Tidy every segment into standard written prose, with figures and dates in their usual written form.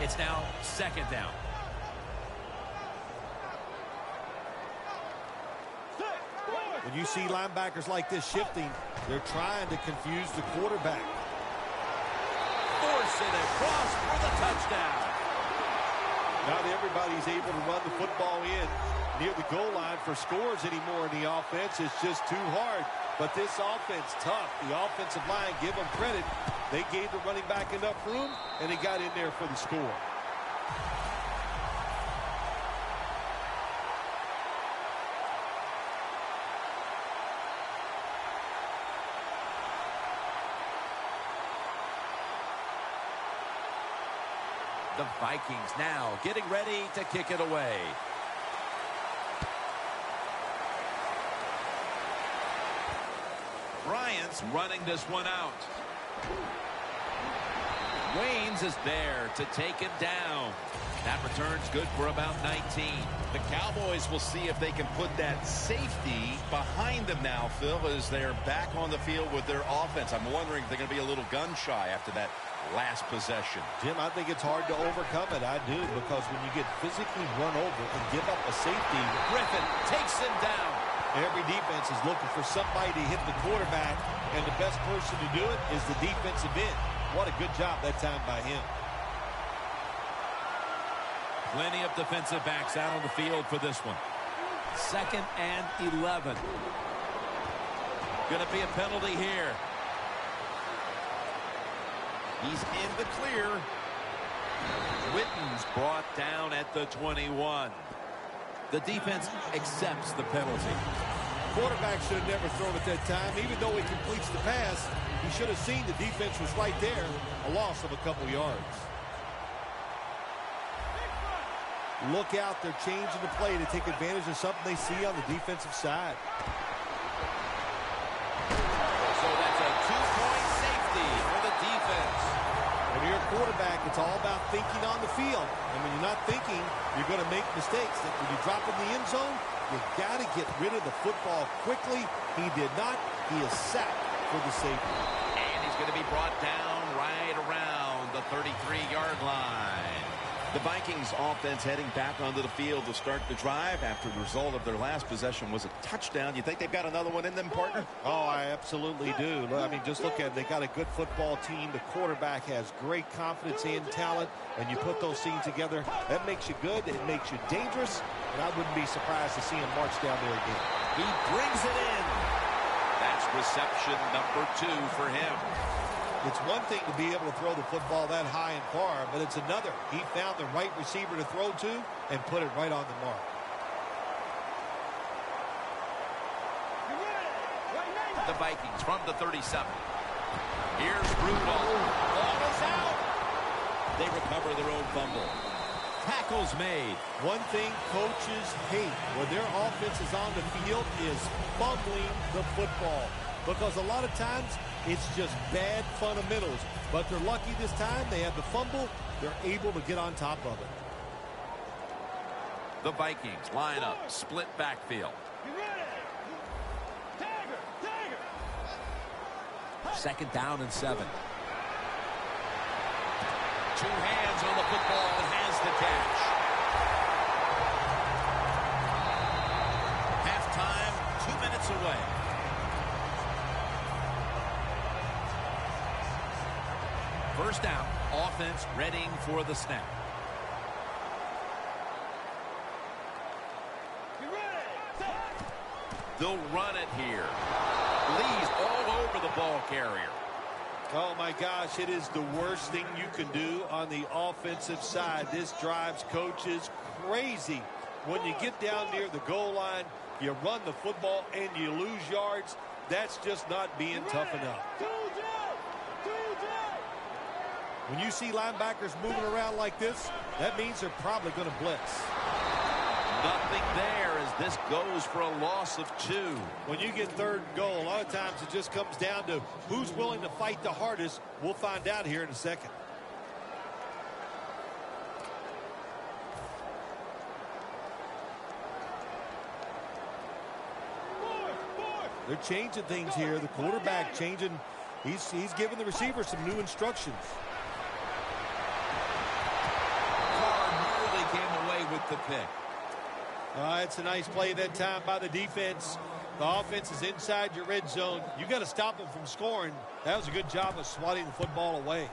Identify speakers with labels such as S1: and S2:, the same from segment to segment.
S1: It's now second down.
S2: When you see linebackers like this shifting, they're trying to confuse the quarterback.
S1: Force it across for the touchdown.
S2: Not everybody's able to run the football in near the goal line for scores anymore in the offense. It's just too hard. But this offense, tough. The offensive line, give them credit. They gave the running back enough room, and he got in there for the score.
S1: The Vikings now getting ready to kick it away. Bryant's running this one out. Waynes is there to take him down. That return's good for about 19.
S3: The Cowboys will see if they can put that safety behind them now, Phil, as they're back on the field with their offense. I'm wondering if they're going to be a little gun-shy after that last possession.
S2: Jim, I think it's hard to overcome it. I do, because when you get physically run over and give up a safety,
S1: Griffin takes him down.
S2: every defense is looking for somebody to hit the quarterback, and the best person to do it is the defensive end. What a good job that time by him.
S1: Plenty of defensive backs out on the field for this one. 2nd and 11. Going to be a penalty here.
S3: He's in the clear.
S1: Witten's brought down at the 21. The defense accepts the penalty.
S2: Quarterback should have never thrown it that time. Even though he completes the pass, he should have seen the defense was right there. A loss of a couple yards. Look out, they're changing the play to take advantage of something they see on the defensive side.
S1: So that's a 2-point safety for the defense.
S2: When you're a quarterback, it's all about thinking on the field. And when you're not thinking, you're going to make mistakes. And when you drop in the end zone, you got to get rid of the football quickly. He did not. He is sacked for the safety.
S1: And he's going to be brought down right around the 33-yard line.
S3: The Vikings offense heading back onto the field to start the drive after the result of their last possession was a touchdown. You think they've got another one in them, partner?
S2: Oh, I absolutely do. I mean, just look at it. They got a good football team. The quarterback has great confidence and talent, and you put those things together, that makes you good. It makes you dangerous, and I wouldn't be surprised to see him march down there again.
S1: He brings it in. That's reception number 2 for him.
S2: It's one thing to be able to throw the football that high and far, but it's another. He found the right receiver to throw to and put it right on the mark.
S1: The Vikings from the 37. Here's Rudolph. Ball is out. They recover their own fumble. Tackles made.
S2: One thing coaches hate when their offense is on the field is fumbling the football. Because a lot of times, it's just bad fundamentals. But they're lucky this time. They have the fumble. They're able to get on top of it.
S1: The Vikings line up, split backfield. 2nd down and 7. 2 hands on the football and has the catch. Halftime, 2 minutes away. First down, offense readying for the snap. They'll run it here. Lee's all over the ball carrier.
S2: Oh, my gosh, it is the worst thing you can do on the offensive side. This drives coaches crazy. When you get down near the goal line, you run the football and you lose yards. That's just not being tough enough. When you see linebackers moving around like this, that means they're probably going to blitz.
S1: Nothing there as this goes for a loss of 2.
S2: When you get 3rd and goal, a lot of times it just comes down to who's willing to fight the hardest. We'll find out here in a second. They're changing things here. The quarterback changing. He's giving the receiver some new instructions.
S1: pick.
S2: It's a nice play that time by the defense. The offense is inside your red zone. You got to stop them from scoring. That was a good job of swatting the football away.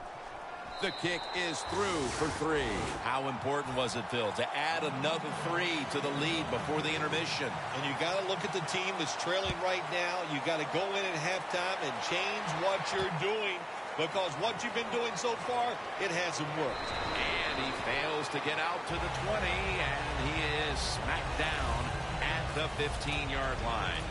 S1: The kick is through for 3. How important was it, Phil, to add another 3 to the lead before the intermission?
S2: And you got to look at the team that's trailing right now. You got to go in at halftime and change what you're doing, because what you've been doing so far, it hasn't worked.
S1: And he fails to get out to the 20, and he is smacked down at the 15-yard line.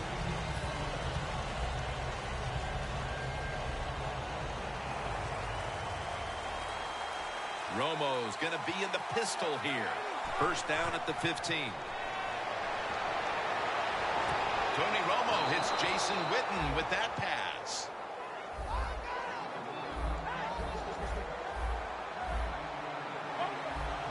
S1: Romo's going to be in the pistol here. First down at the 15. Tony Romo hits Jason Witten with that pass.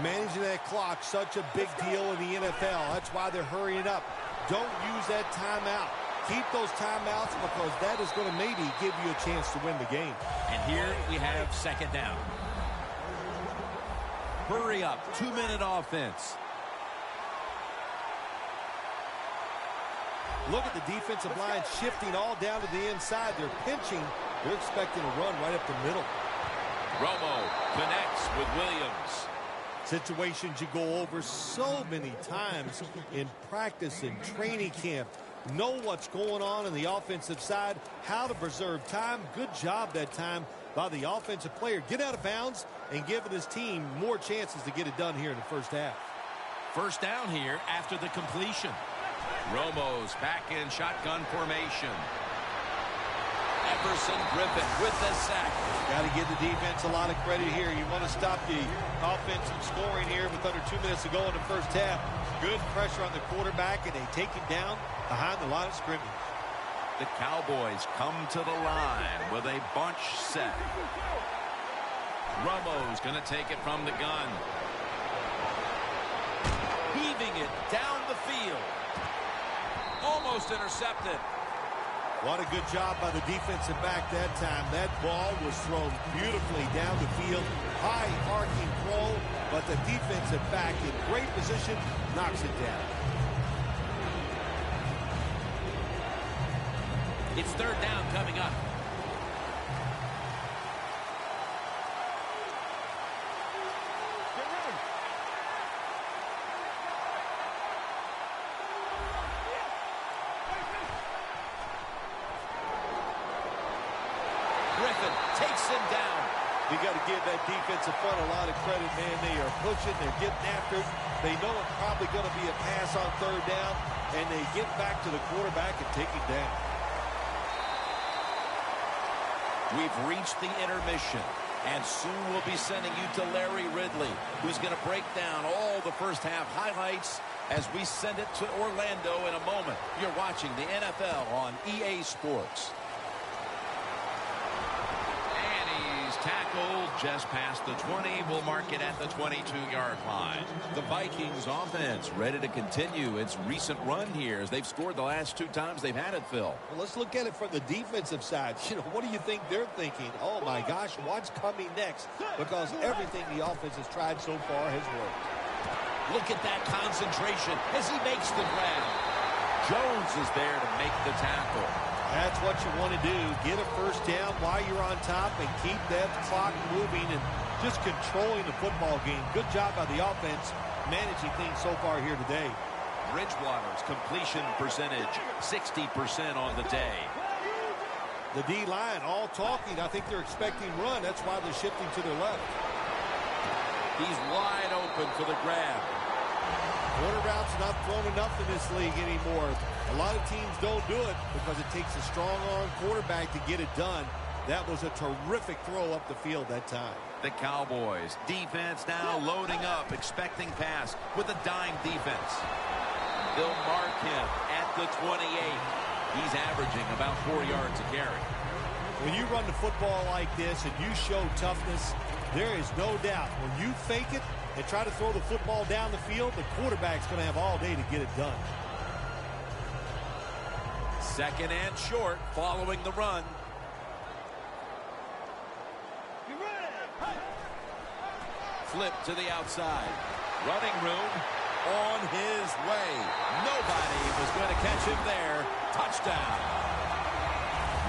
S2: Managing that clock, such a big deal in the NFL. That's why they're hurrying up. Don't use that timeout. Keep those timeouts, because that is going to maybe give you a chance to win the game.
S1: And here we have second down. Hurry up, 2-minute offense.
S2: Look at the defensive line shifting all down to the inside. They're pinching. They're expecting a run right up the middle.
S1: Romo connects with Williams.
S2: Situations you go over so many times in practice and training camp. Know what's going on the offensive side, how to preserve time. Good job that time by the offensive player. Get out of bounds and giving his team more chances to get it done here in the first half.
S1: First down here after the completion. Romo's back in shotgun formation. Everson Griffin with the sack.
S2: Got to give the defense a lot of credit here. You want to stop the offense from scoring here with under 2 minutes to go in the first half. Good pressure on the quarterback, and they take him down behind the line of scrimmage.
S1: The Cowboys come to the line with a bunch set. Romo's going to take it from the gun. Heaving it down the field. Almost intercepted.
S2: What a good job by the defensive back that time. That ball was thrown beautifully down the field. High arcing throw, but the defensive back in great position knocks it down.
S1: It's third down coming up. Griffin takes him down.
S2: You got to give that defensive front a lot of credit, man. They are pushing, they're getting after it. They know it's probably going to be a pass on third down, and they get back to the quarterback and take him down.
S1: We've reached the intermission, and soon we'll be sending you to Larry Ridley, who's going to break down all the first half highlights as we send it to Orlando in a moment. You're watching the NFL on EA Sports. Tackled just past the 20. We'll mark it at the 22-yard line. The Vikings offense ready to continue its recent run here as they've scored the last 2 times they've had it, Phil.
S2: Well, let's look at it from the defensive side. What do you think they're thinking? Oh, my gosh, what's coming next? Because everything the offense has tried so far has worked.
S1: Look at that concentration as he makes the grab. Jones is there to make the tackle.
S2: That's what you want to do. Get a first down while you're on top and keep that clock moving and just controlling the football game. Good job by the offense managing things so far here today.
S1: Bridgewater's completion percentage, 60% on the day.
S2: The D-line all talking. I think they're expecting run. That's why they're shifting to their left.
S1: He's wide open for the grab.
S2: Quarter routes not thrown enough in this league anymore. A lot of teams don't do it because it takes a strong arm quarterback to get it done. That was a terrific throw up the field that time.
S1: The Cowboys defense now loading up, expecting pass with a dime defense. They'll mark him at the 28. He's averaging about 4 yards a carry.
S2: When you run the football like this and you show toughness, there is no doubt when you fake it and try to throw the football down the field, the quarterback's going to have all day to get it done.
S1: Second and short following the run. Flip to the outside. Running room. on his way. Nobody was going to catch him there. Touchdown.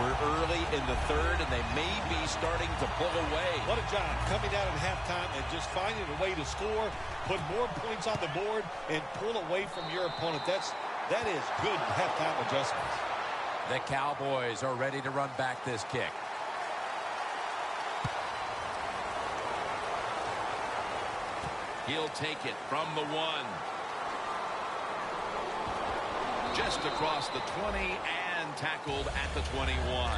S1: We're early in the third, and they may be starting to pull away.
S2: What a job coming out at halftime and just finding a way to score, put more points on the board, and pull away from your opponent. That is good halftime adjustments.
S1: The Cowboys are ready to run back this kick. He'll take it from the 1. Just across the 20 and tackled at the 21.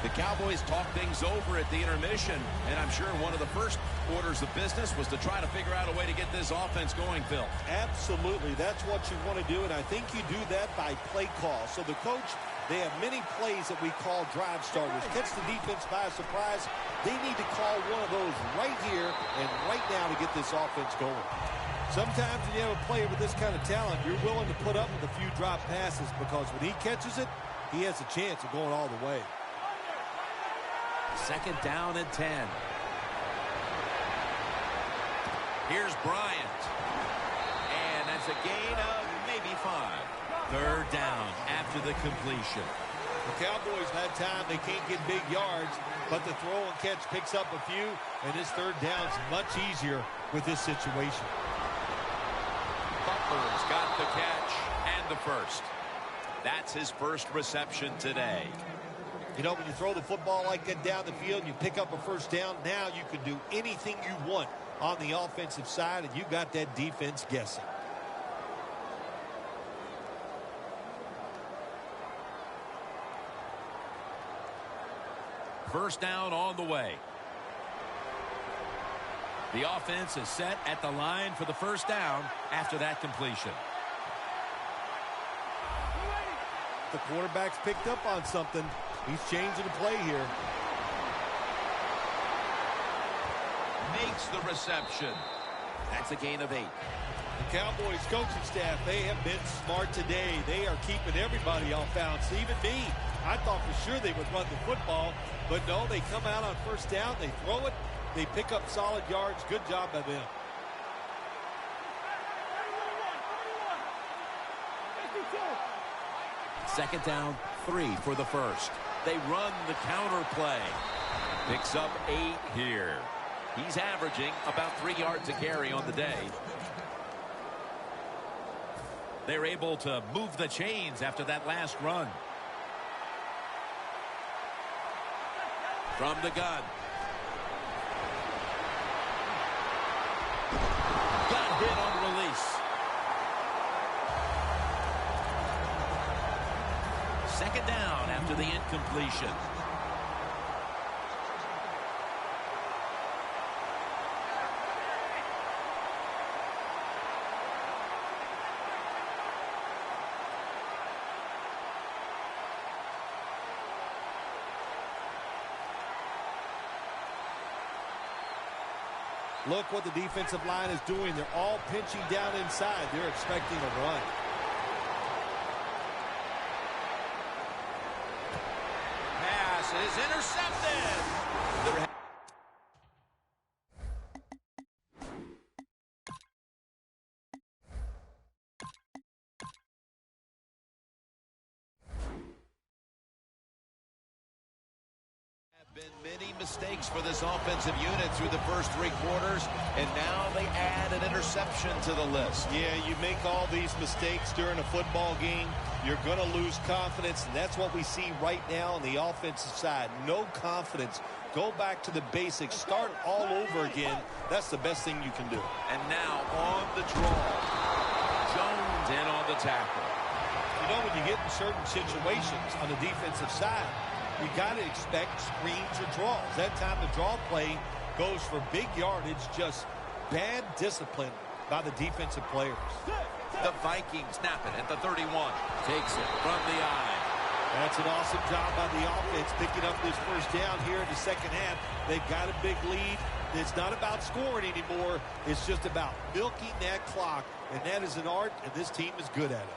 S1: The Cowboys talk things over at the intermission, and I'm sure one of the first orders of business was to try to figure out a way to get this offense going, Phil.
S2: Absolutely. That's what you want to do, and I think you do that by play call. So the coach, they have many plays that we call drive starters. Catch the defense by surprise. They need to call one of those right here and right now to get this offense going. Sometimes when you have a player with this kind of talent, you're willing to put up with a few drop passes because when he catches it, he has a chance of going all the way.
S1: Second down and 10. Here's Bryant. And that's a gain of maybe 5. Third down after the completion.
S2: The Cowboys that time, they can't get big yards, but the throw and catch picks up a few, and this third down's much easier with this situation.
S1: Butler's got the catch and the first. That's his first reception today.
S2: You know, when you throw the football like that down the field, you pick up a first down, now you can do anything you want on the offensive side, and you got that defense guessing.
S1: First down on the way. The offense is set at the line for the first down after that completion.
S2: The quarterback's picked up on something. He's changing the play here.
S1: Makes the reception. That's a gain of 8.
S2: The Cowboys coaching staff, they have been smart today. They are keeping everybody off bounds, even me. I thought for sure they would run the football, but no, they come out on first down, they throw it, they pick up solid yards. Good job by them.
S1: Second down, 3 for the first. They run the counter play. Picks up 8 here. He's averaging about 3 yards a carry on the day. They're able to move the chains after that last run. From the gun. Got hit on release. Second down after the incompletion.
S2: Look what the defensive line is doing. They're all pinching down inside. They're expecting a run.
S1: Pass is intercepted. Many mistakes for this offensive unit through the first 3 quarters, and now they add an interception to the list.
S2: Yeah, you make all these mistakes during a football game, you're going to lose confidence, and that's what we see right now on the offensive side. No confidence. Go back to the basics. Start all over again. That's the best thing you can do.
S1: And now on the draw. Jones in on the tackle.
S2: You know, when you get in certain situations on the defensive side, you got to expect screens or draws. That time the draw play goes for big yardage, just bad discipline by the defensive players.
S1: The Vikings snap it at the 31. Takes it from the eye.
S2: That's an awesome job by the offense picking up this first down here in the second half. They've got a big lead. It's not about scoring anymore. It's just about milking that clock, and that is an art, and this team is good at it.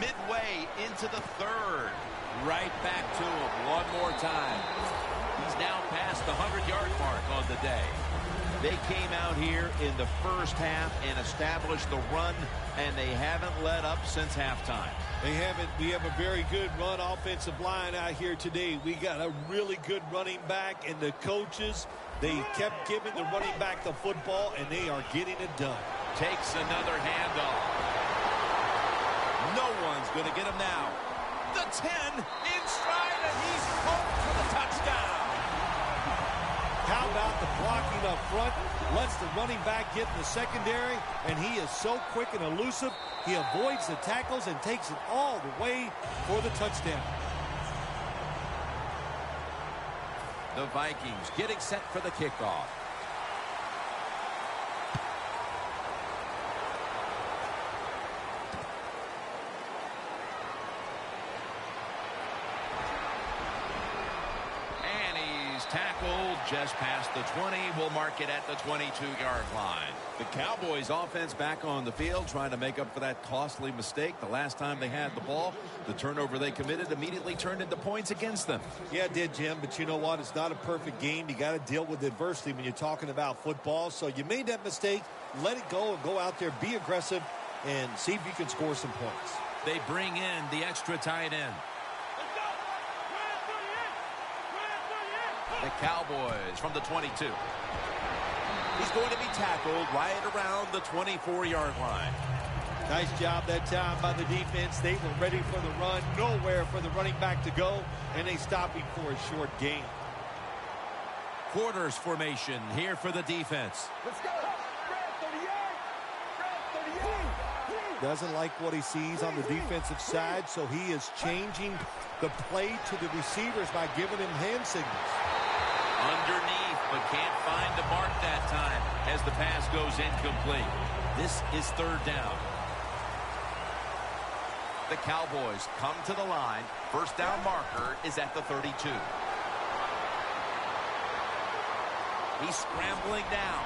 S1: Midway into the third. Right back to him one more time. He's now past the 100-yard mark on the day. They came out here in the first half and established the run, and they haven't let up since halftime.
S2: They haven't. We have a very good run offensive line out here today. We got a really good running back, and the coaches, they kept giving the running back the football, and they are getting it done.
S1: Takes another handoff. No one's going to get him now. The 10 in stride, and he's home for the touchdown.
S2: How about the blocking up front? Lets the running back get in the secondary, and he is so quick and elusive. He avoids the tackles and takes it all the way for the touchdown.
S1: The Vikings getting set for the kickoff. Tackled just past the 20. We'll mark it at the 22-yard line.
S3: The Cowboys offense back on the field trying to make up for that costly mistake the last time they had the ball. The turnover they committed immediately turned into points against them.
S2: Yeah, it did, Jim, but you know what? It's not a perfect game. You got to deal with adversity when you're talking about football. So you made that mistake. Let it go and go out there, be aggressive, and see if you can score some points.
S1: They bring in the extra tight end. The Cowboys from the 22. He's going to be tackled right around the 24-yard line.
S2: Nice job that time by the defense. They were ready for the run. Nowhere for the running back to go, and they stopped him for a short gain.
S1: Quarters formation here for the defense.
S4: Let's go.
S2: Doesn't like what he sees on the defensive side, so he is changing the play to the receivers by giving him hand signals.
S1: Underneath, but can't find the mark that time as the pass goes incomplete. This is third down. The Cowboys come to the line. First down marker is at the 32. He's scrambling down.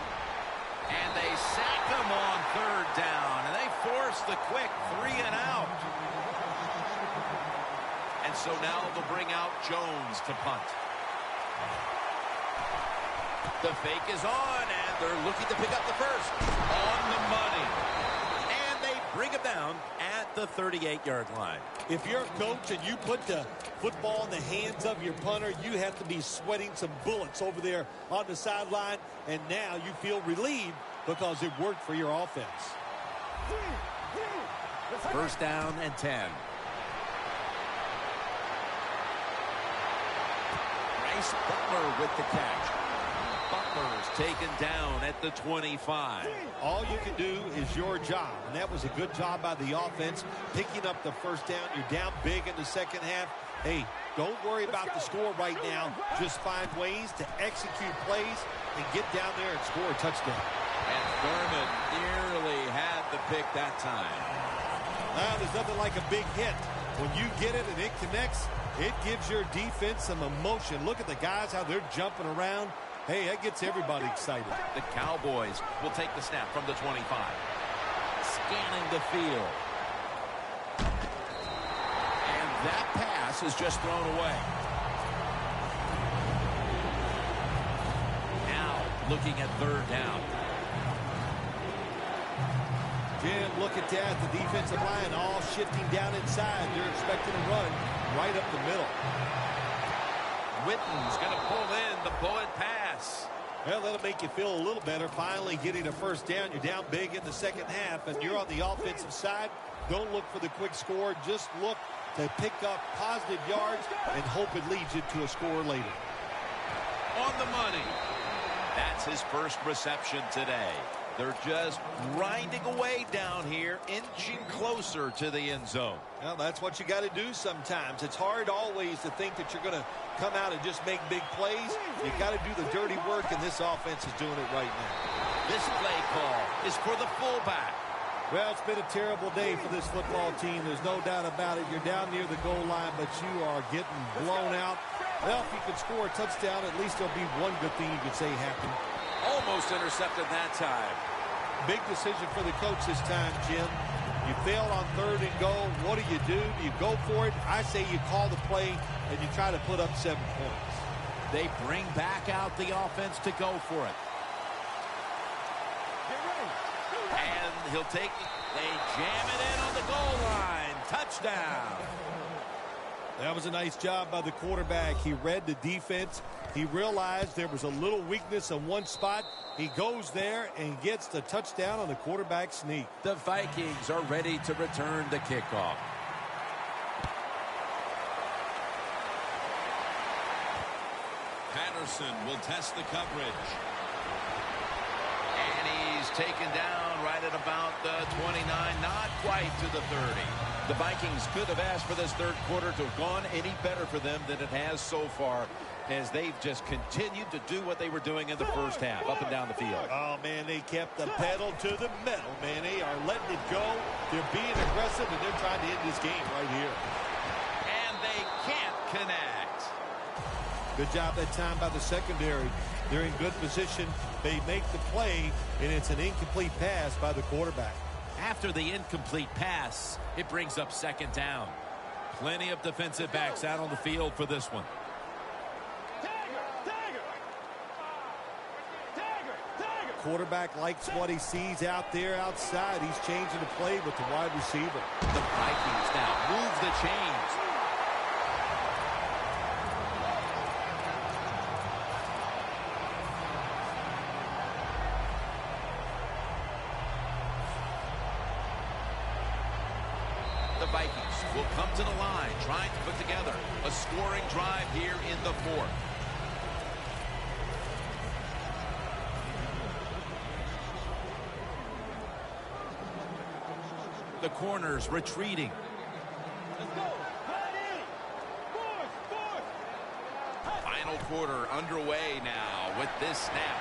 S1: And they sack him on third down. And they force the quick 3 and out. And so now they'll bring out Jones to punt. The fake is on, and they're looking to pick up the first. On the money. And they bring him down at the 38-yard line.
S2: If you're a coach and you put the football in the hands of your punter, you have to be sweating some bullets over there on the sideline, and now you feel relieved because it worked for your offense.
S1: First down and 10. Bryce Butler with the catch. Butler's taken down at the 25.
S2: All you can do is your job, and that was a good job by the offense, picking up the first down. You're down big in the second half. Hey, don't worry about the score right now. Just find ways to execute plays and get down there and score a touchdown.
S1: And Thurman nearly had the pick that time.
S2: Now, there's nothing like a big hit. When you get it and it connects, it gives your defense some emotion. Look at the guys, how they're jumping around. Hey, that gets everybody excited.
S1: The Cowboys will take the snap from the 25. Scanning the field. And that pass is just thrown away. Now looking at third down.
S2: Jim, look at that. The defensive line all shifting down inside. They're expecting a run right up the middle.
S1: Witten's going to pull in the bullet pass.
S2: Well, that'll make you feel a little better. Finally getting a first down. You're down big in the second half, and you're on the offensive side. Don't look for the quick score. Just look to pick up positive yards and hope it leads you to a score later.
S1: On the money. That's his first reception today. They're just grinding away down here, inching closer to the end zone.
S2: Well, that's what you got to do sometimes. It's hard always to think that you're going to come out and just make big plays. You got to do the dirty work, and this offense is doing it right now.
S1: This play call is for the fullback.
S2: Well, it's been a terrible day for this football team. There's no doubt about it. You're down near the goal line, but you are getting blown out. Well, if you could score a touchdown, at least there'll be one good thing you could say happened.
S1: Almost intercepted that time.
S2: Big decision for the coach this time, Jim. You failed on third and goal. What do? Do you go for it? I say you call the play and you try to put up 7 points.
S1: They bring back out the offense to go for it. He'll take it. They jam it in on the goal line. Touchdown.
S2: That was a nice job by the quarterback. He read the defense. He realized there was a little weakness in one spot. He goes there and gets the touchdown on the quarterback sneak.
S1: The Vikings are ready to return the kickoff.
S3: Patterson will test the coverage. And he's taken down right at about the 29, not quite to the 30.
S1: The Vikings could have asked for this third quarter to have gone any better for them than it has so far, as they've just continued to do what they were doing in the first half, up and down the field.
S2: Oh, man, they kept the pedal to the metal, man. They are letting it go. They're being aggressive, and they're trying to end this game right here.
S3: And they can't connect.
S2: Good job that time by the secondary. They're in good position. They make the play, and it's an incomplete pass by the quarterback.
S1: After the incomplete pass, it brings up second down. Plenty of defensive backs out on the field for this one.
S2: Quarterback likes what he sees out there outside. He's changing the play with the wide receiver.
S1: The Vikings now move the chains. The Vikings will come to the line, trying to put together a scoring drive here in the fourth. The corners retreating.
S4: Let's go.
S3: Final quarter underway now with this snap.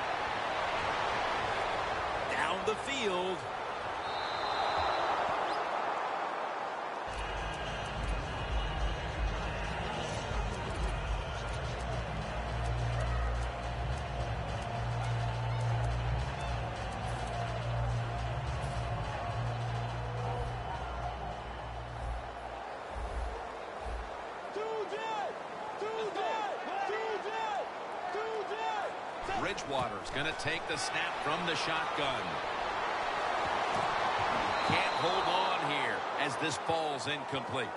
S1: Down the field.
S3: Bridgewater's going to take the snap from the shotgun. Can't hold on here as this falls incomplete.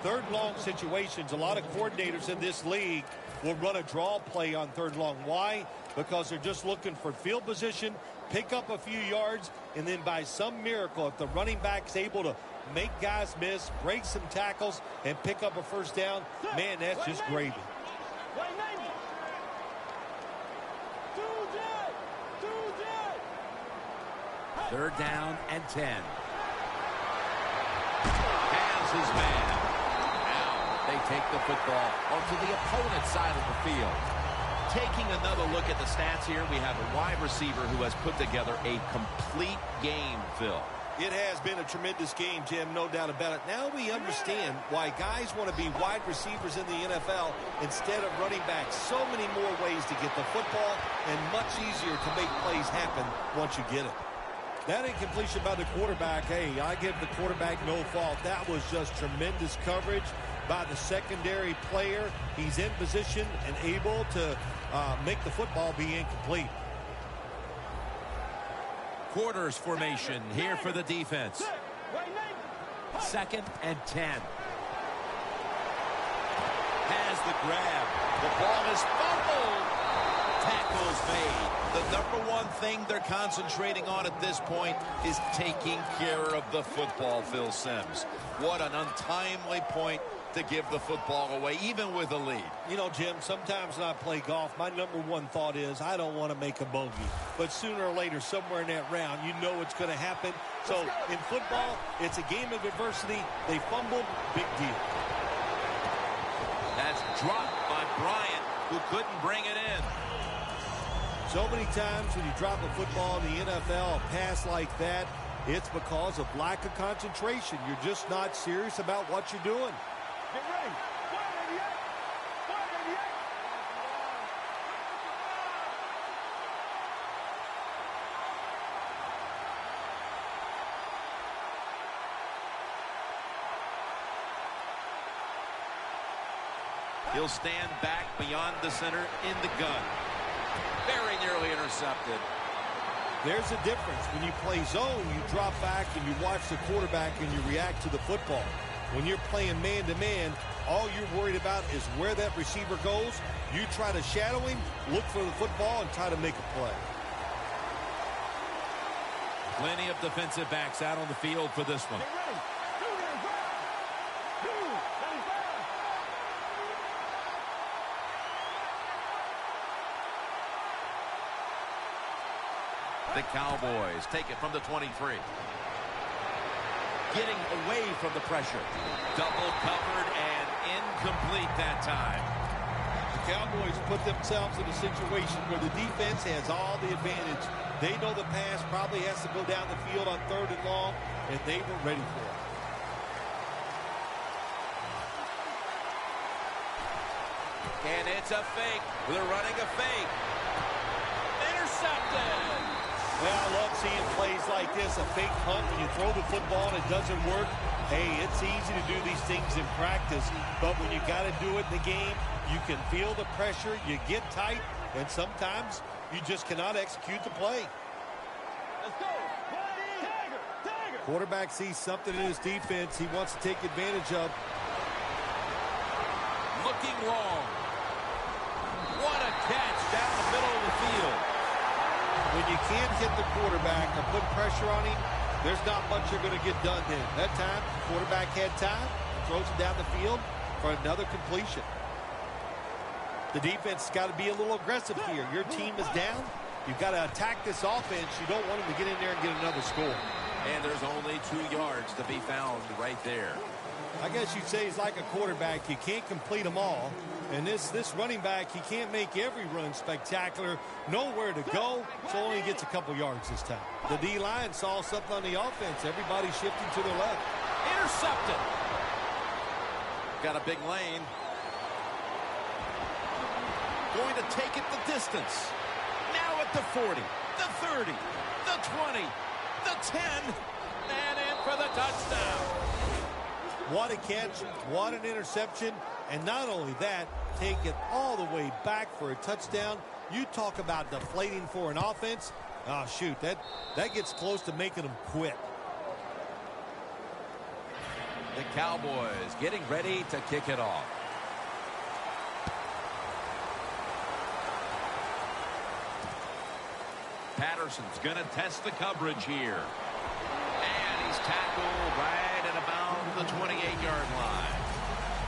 S2: Third long situations, a lot of coordinators in this league will run a draw play on third long. Why? Because they're just looking for field position, pick up a few yards, and then by some miracle, if the running back's able to make guys miss, break some tackles, and pick up a first down, man, that's just gravy.
S1: Third down and 10. Has his man. Now they take the football onto the opponent's side of the field. Taking another look at the stats here, we have a wide receiver who has put together a complete game, Phil.
S2: It has been a tremendous game, Jim, no doubt about it. Now we understand why guys want to be wide receivers in the NFL instead of running backs. So many more ways to get the football and much easier to make plays happen once you get it. That incompletion by the quarterback, hey, I give the quarterback no fault. That was just tremendous coverage by the secondary player. He's in position and able to make the football be incomplete.
S1: Quarters formation here for the defense. Second and 10. Has the grab. The ball is fumbled. Tackles made. The number one thing they're concentrating on at this point is taking care of the football, Phil Simms. What an untimely point to give the football away, even with a lead.
S2: You know, Jim, sometimes when I play golf, my number one thought is I don't want to make a bogey. But sooner or later, somewhere in that round, you know it's going to happen. So in football, it's a game of adversity. They fumbled, big deal.
S1: That's dropped by Bryant, who couldn't bring it in.
S2: So many times when you drop a football in the NFL, a pass like that, it's because of lack of concentration. You're just not serious about what you're doing.
S4: Get ready. 188. 188.
S1: He'll stand back beyond the center in the gun. Very nearly intercepted.
S2: There's a difference. When you play zone, you drop back and you watch the quarterback and you react to the football. When you're playing man-to-man, all you're worried about is where that receiver goes. You try to shadow him, look for the football, and try to make a play.
S1: Plenty of defensive backs out on the field for this one. The Cowboys take it from the 23. Getting away from the pressure. Double covered and incomplete that time.
S2: The Cowboys put themselves in a situation where the defense has all the advantage. They know the pass probably has to go down the field on 3rd and long, and they were ready for it.
S1: And it's a fake. They're running a fake. Intercepted.
S2: Well, I love seeing plays like this, a fake punt when you throw the football and it doesn't work. Hey, it's easy to do these things in practice, but when you got to do it in the game, you can feel the pressure, you get tight, and sometimes you just cannot execute the play.
S4: Let's go. Tiger, Tiger.
S2: Quarterback sees something in his defense he wants to take advantage of.
S1: Looking long. What a catch down the middle of the field.
S2: When you can't hit the quarterback and put pressure on him, there's not much you're going to get done then. That time, the quarterback had time, throws it down the field for another completion. The defense has got to be a little aggressive here. Your team is down. You've got to attack this offense. You don't want them to get in there and get another score.
S1: And there's only 2 yards to be found right there.
S2: I guess you'd say he's like a quarterback. You can't complete them all. And this running back, he can't make every run spectacular. Nowhere to go, so only gets a couple yards this time. The D-line saw something on the offense. Everybody shifting to their left.
S1: Intercepted. Got a big lane. Going to take it the distance. Now at the 40, the 30, the 20, the 10, and in for the touchdown.
S2: What a catch, what an interception, and not only that, take it all the way back for a touchdown. You talk about deflating for an offense. Oh, shoot, that gets close to making them quit.
S1: The Cowboys getting ready to kick it off. Patterson's going to test the coverage here. And he's tackled right at about the 28-yard line.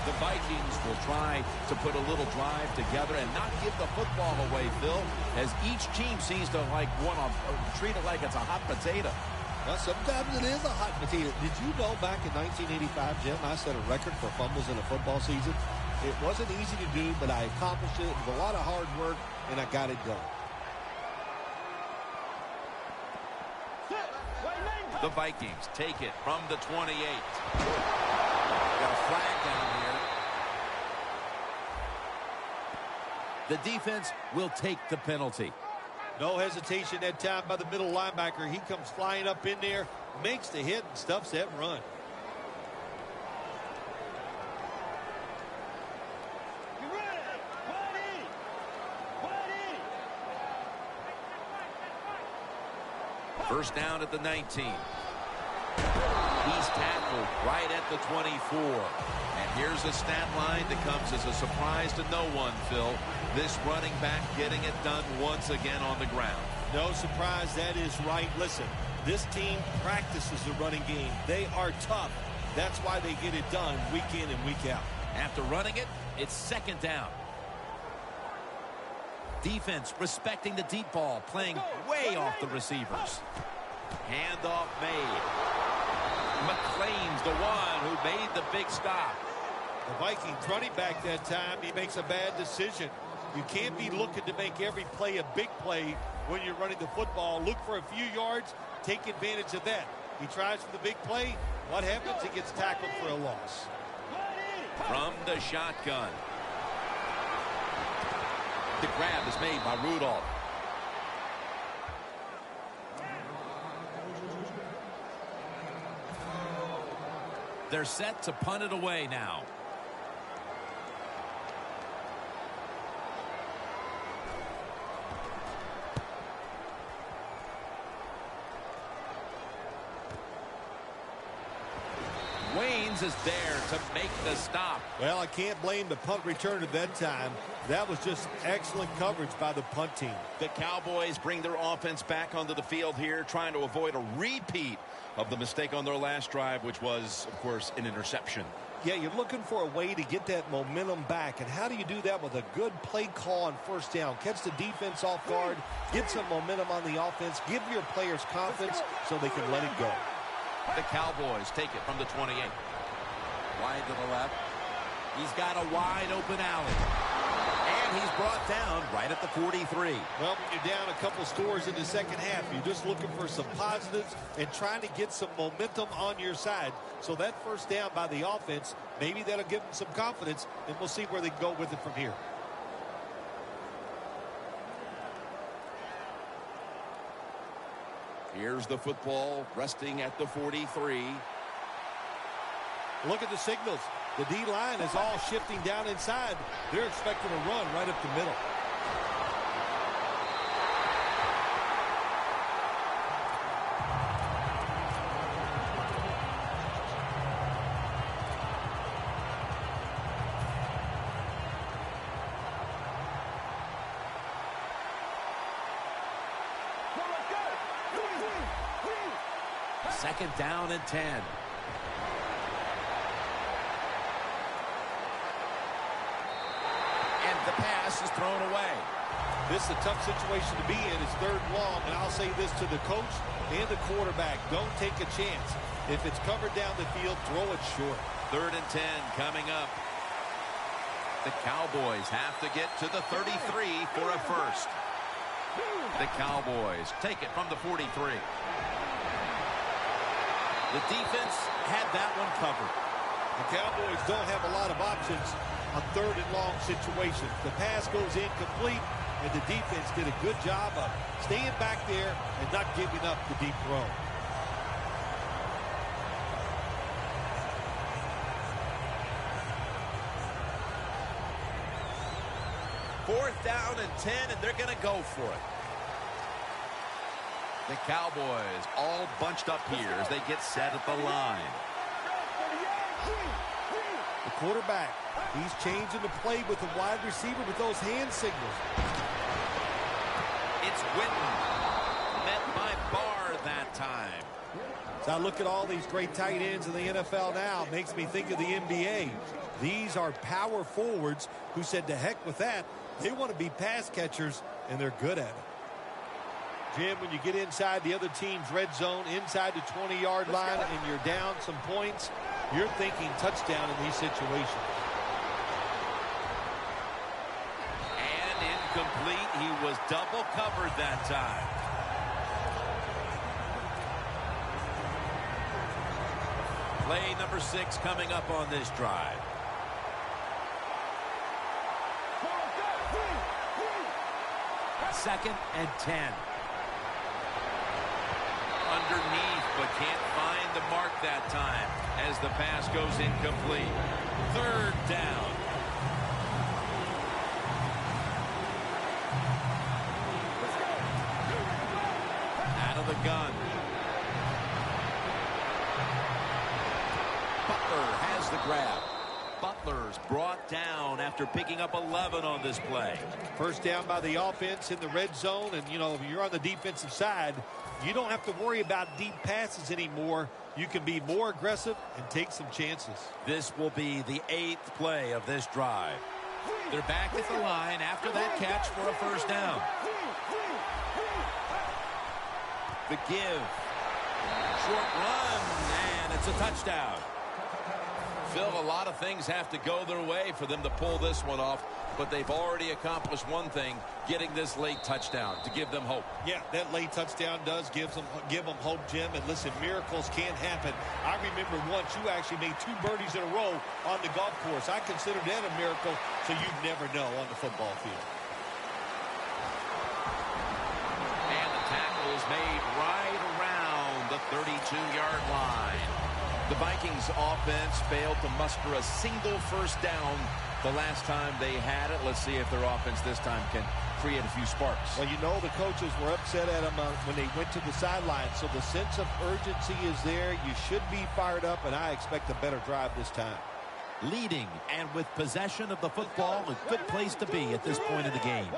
S1: The Vikings will try to put a little drive together and not give the football away, Phil, as each team seems to want to treat it like it's a hot potato.
S2: Well, sometimes it is a hot potato. Did you know back in 1985, Jim, I set a record for fumbles in a football season? It wasn't easy to do, but I accomplished it with a lot of hard work, and I got it done.
S1: The Vikings take it from the 28. Got a flag down here. The defense will take the penalty.
S2: No hesitation that time by the middle linebacker. He comes flying up in there, makes the hit, and stuffs that run.
S1: First down at the 19. He's tackled right at the 24. And here's a stat line that comes as a surprise to no one, Phil. This running back getting it done once again on the ground.
S2: No surprise, that is right. Listen, this team practices the running game. They are tough. That's why they get it done week in and week out.
S1: After running it, it's second down. Defense respecting the deep ball, playing way off the receivers. Handoff made. McLean's the one who made the big stop.
S2: The Vikings running back that time, he makes a bad decision. You can't be looking to make every play a big play when you're running the football. Look for a few yards, take advantage of that. He tries for the big play. What happens? He gets tackled for a loss.
S1: From the shotgun. The grab is made by Rudolph. They're set to punt it away now. Hines is there to make the stop.
S2: Well, I can't blame the punt return at that time. That was just excellent coverage by the punt team.
S3: The Cowboys bring their offense back onto the field here, trying to avoid a repeat of the mistake on their last drive, which was, of course, an interception.
S2: Yeah, you're looking for a way to get that momentum back. And how do you do that? With a good play call on first down? Catch the defense off guard, get some momentum on the offense, give your players confidence so they can let it go.
S1: The Cowboys take it from the 28. Wide to the left. He's got a wide open alley. And he's brought down right at the 43.
S2: Well, when you're down a couple scores in the second half, you're just looking for some positives and trying to get some momentum on your side. So that first down by the offense, maybe that'll give them some confidence, and we'll see where they go with it from here.
S1: Here's the football resting at the 43.
S2: Look at the signals. The D-line is all shifting down inside. They're expecting a run right up the middle.
S1: Second down and 10. And the pass is thrown away.
S2: This is a tough situation to be in. It's third and long, and I'll say this to the coach and the quarterback. Don't take a chance. If it's covered down the field, throw it short.
S1: Third and 10 coming up. The Cowboys have to get to the 33 for a first. The Cowboys take it from the 43. The defense had that one covered.
S2: The Cowboys don't have a lot of options on third and long situations. The pass goes incomplete, and the defense did a good job of staying back there and not giving up the deep throw.
S1: Fourth down and 10, and they're going to go for it. The Cowboys all bunched up here as they get set at the line.
S2: The quarterback, he's changing the play with the wide receiver with those hand signals.
S1: It's Witten, met by Barr that time.
S2: So I look at all these great tight ends in the NFL now. Makes me think of the NBA. These are power forwards who said to heck with that. They want to be pass catchers, and they're good at it. Jim, when you get inside the other team's red zone, inside the 20-yard line, and you're down some points, you're thinking touchdown in these situations.
S1: And incomplete. He was double covered that time. Play number 6 coming up on this drive. Second and 10. Underneath, but can't find the mark that time as the pass goes incomplete. Third down. Out of the gun. Butler has the grab. Butler's brought down after picking up 11 on this play.
S2: First down by the offense in the red zone, and, you know, if you're on the defensive side, you don't have to worry about deep passes anymore. You can be more aggressive and take some chances.
S1: This will be the 8th play of this drive. They're back at the line after that catch for a first down. The give. Short run, and it's a touchdown. Phil, a lot of things have to go their way for them to pull this one off, but they've already accomplished one thing, getting this late touchdown to give them hope.
S2: Yeah, that late touchdown does give them hope, Jim. And listen, miracles can't happen. I remember once you actually made 2 birdies in a row on the golf course. I consider that a miracle, so you never know on the football field.
S1: And the tackle is made right around the 32-yard line. The Vikings offense failed to muster a single first down the last time they had it. Let's see if their offense this time can
S3: create a few sparks.
S2: Well, you know the coaches were upset at him when they went to the sideline, so the sense of urgency is there. You should be fired up, and I expect a better drive this time.
S1: Leading and with possession of the football, a good place to be at this point in the game.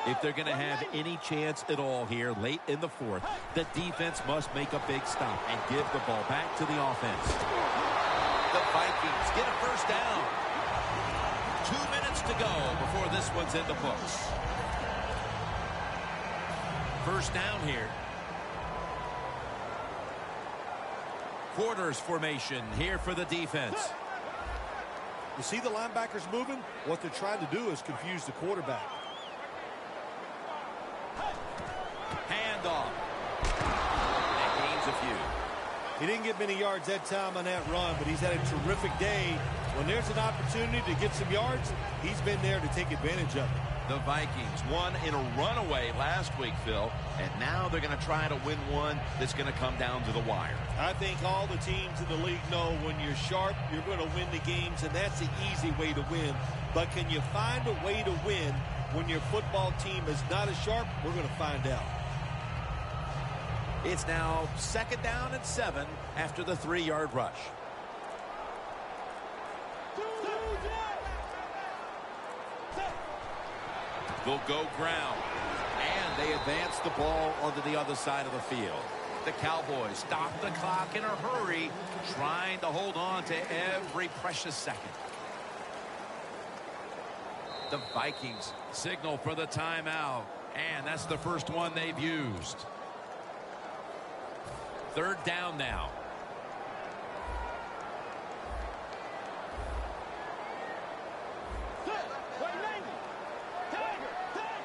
S1: If they're going to have any chance at all here late in the fourth, the defense must make a big stop and give the ball back to the offense. The Vikings get a first down. 2 minutes to go before this one's in the books. First down here. Quarters formation here for the defense.
S2: You see the linebackers moving? What they're trying to do is confuse the quarterback.
S1: Handoff. That gains a few.
S2: He didn't get many yards that time on that run, but he's had a terrific day. When there's an opportunity to get some yards, he's been there to take advantage of it.
S3: The Vikings won in a runaway last week, Phil, and now they're going to try to win one that's going to come down to the wire.
S2: I think all the teams in the league know when you're sharp, you're going to win the games, and that's the easy way to win. But can you find a way to win when your football team is not as sharp? We're going to find out.
S1: It's now 2nd down and 7 after the 3-yard rush. They'll go ground. And they advance the ball onto the other side of the field. The Cowboys stop the clock in a hurry, trying to hold on to every precious second. The Vikings signal for the timeout. And that's the first one they've used. 3rd down now.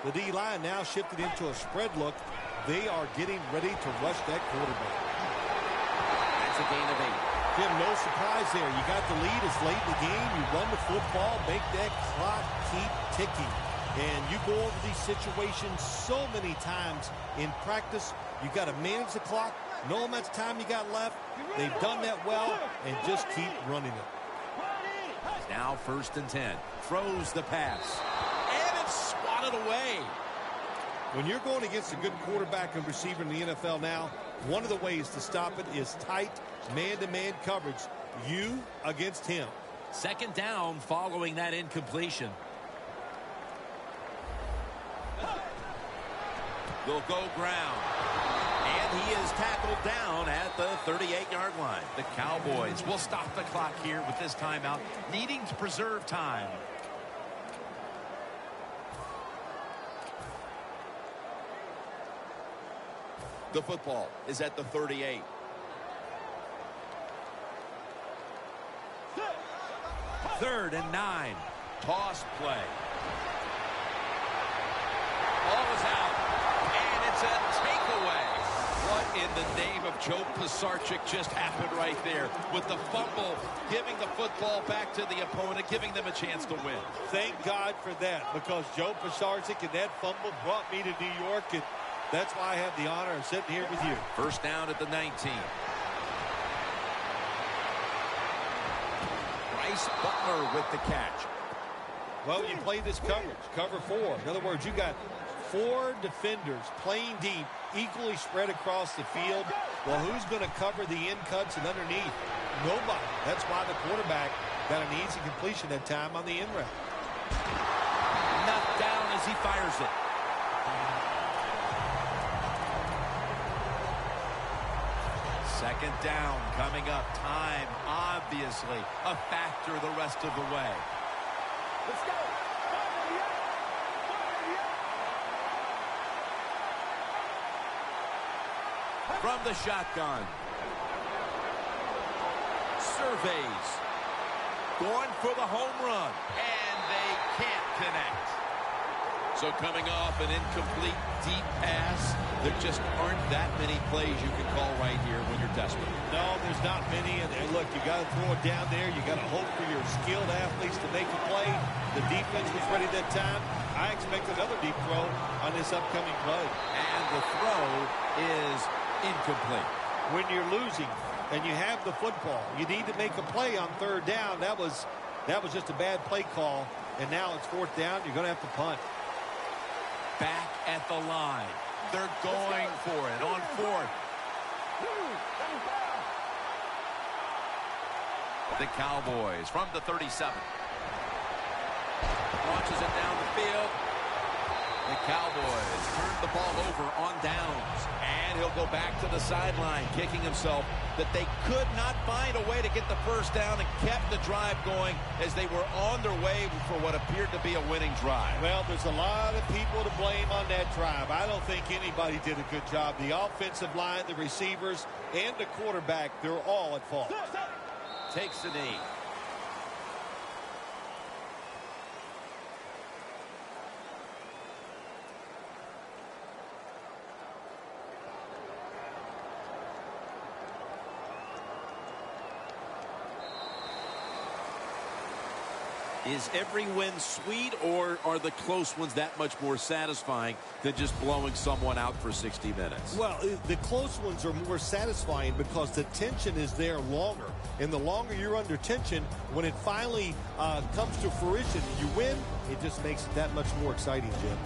S2: The D-line now shifted into a spread look. They are getting ready to rush that quarterback.
S1: That's a gain of 8.
S2: Jim, no surprise there. You got the lead. It's late in the game. You run the football, make that clock keep ticking. And you go over these situations so many times in practice. You got to manage the clock, know how much time you got left. They've done that well, and just keep running it.
S1: Now 1st and 10. Throws the pass. And it's swatted away.
S2: When you're going against a good quarterback and receiver in the NFL now, one of the ways to stop it is tight man-to-man coverage. You against him.
S1: 2nd down following that incompletion. They'll go ground. And he is tackled down at the 38-yard line. The Cowboys will stop the clock here with this timeout, needing to preserve time. The football is at the 38. Third and 9. Toss play. Ball is out. And it's a takeaway. What in the name of Joe Pisarcik just happened right there with the fumble, giving the football back to the opponent, giving them a chance to win.
S2: Thank God for that, because Joe Pisarcik and that fumble brought me to New York, and that's why I have the honor of sitting here with you.
S1: First down at the 19. Bryce Butler with the catch.
S2: Well, you play this coverage, cover 4. In other words, you got 4 defenders playing deep, equally spread across the field. Well, who's going to cover the in cuts and underneath? Nobody. That's why the quarterback got an easy completion that time on the in route.
S1: Knocked down as he fires it. Second down coming up. Time, obviously, a factor the rest of the way.
S4: Let's go.
S1: From the shotgun. Surveys. Going for the home run. And they can't connect. So coming off an incomplete deep pass, there just aren't that many plays you can call right here when you're desperate.
S2: No, there's not many. And look, you got to throw it down there. You got to hope for your skilled athletes to make a play. The defense was ready that time. I expect another deep throw on this upcoming play.
S1: And the throw is incomplete.
S2: When you're losing and you have the football, you need to make a play on 3rd down. That was just a bad play call. And now it's 4th down. You're going to have to punt.
S1: back at the line. They're going for it on fourth. The Cowboys from the 37. Launches it down the field. The Cowboys turn the ball over on downs. And he'll go back to the sideline, kicking himself that they could not find a way to get the first down and kept the drive going as they were on their way for what appeared to be a winning drive.
S2: Well, there's a lot of people to blame on that drive. I don't think anybody did a good job. The offensive line, the receivers, and the quarterback, they're all at fault.
S1: Takes a knee. Is every win sweet, or are the close ones that much more satisfying than just blowing someone out for 60 minutes?
S2: Well, the close ones are more satisfying because the tension is there longer. And the longer you're under tension, when it finally comes to fruition and you win, it just makes it that much more exciting, Jim.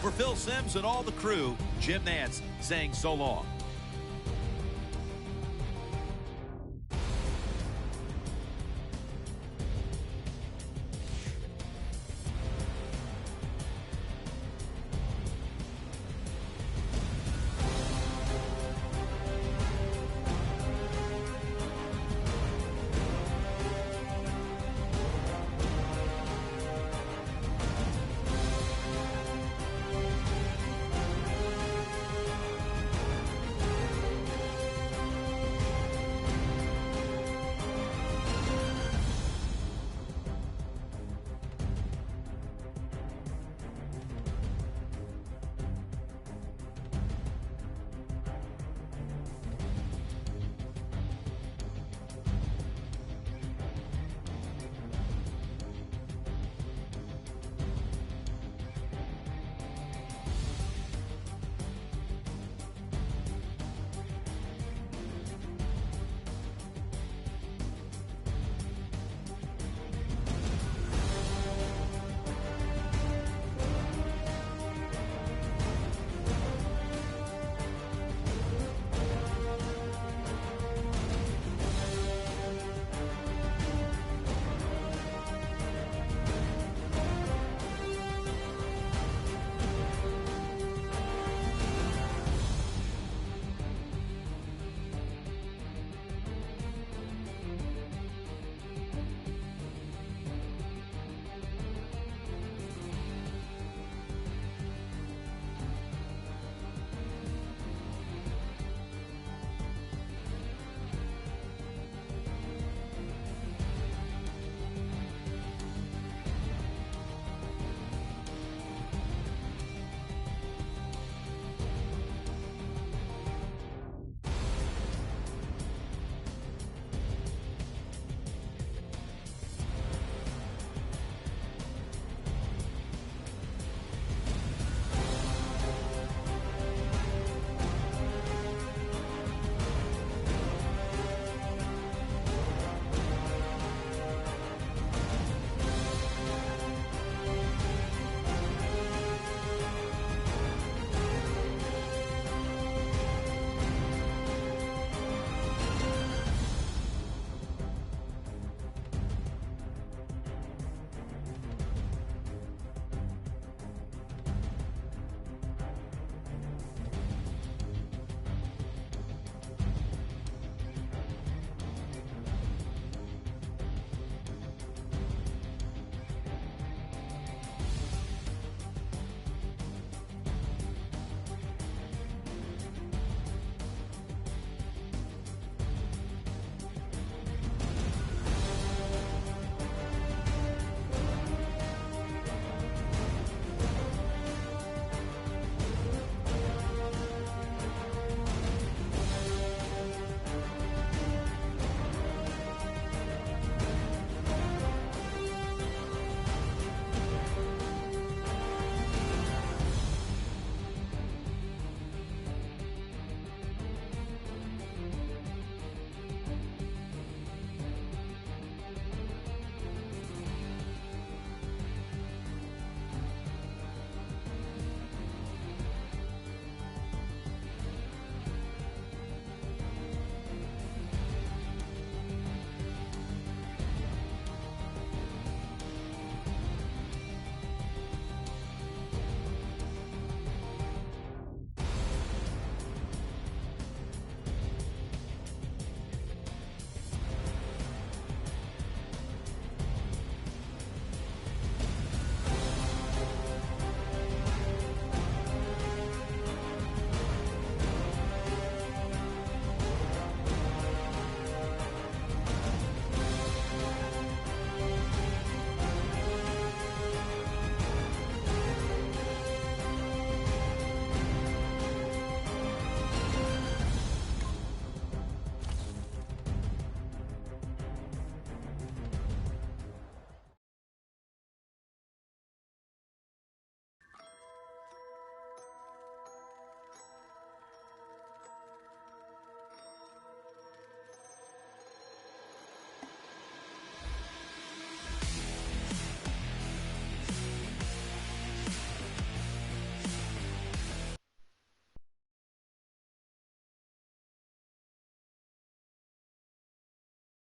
S1: For Phil Simms and all the crew, Jim Nantz saying so long.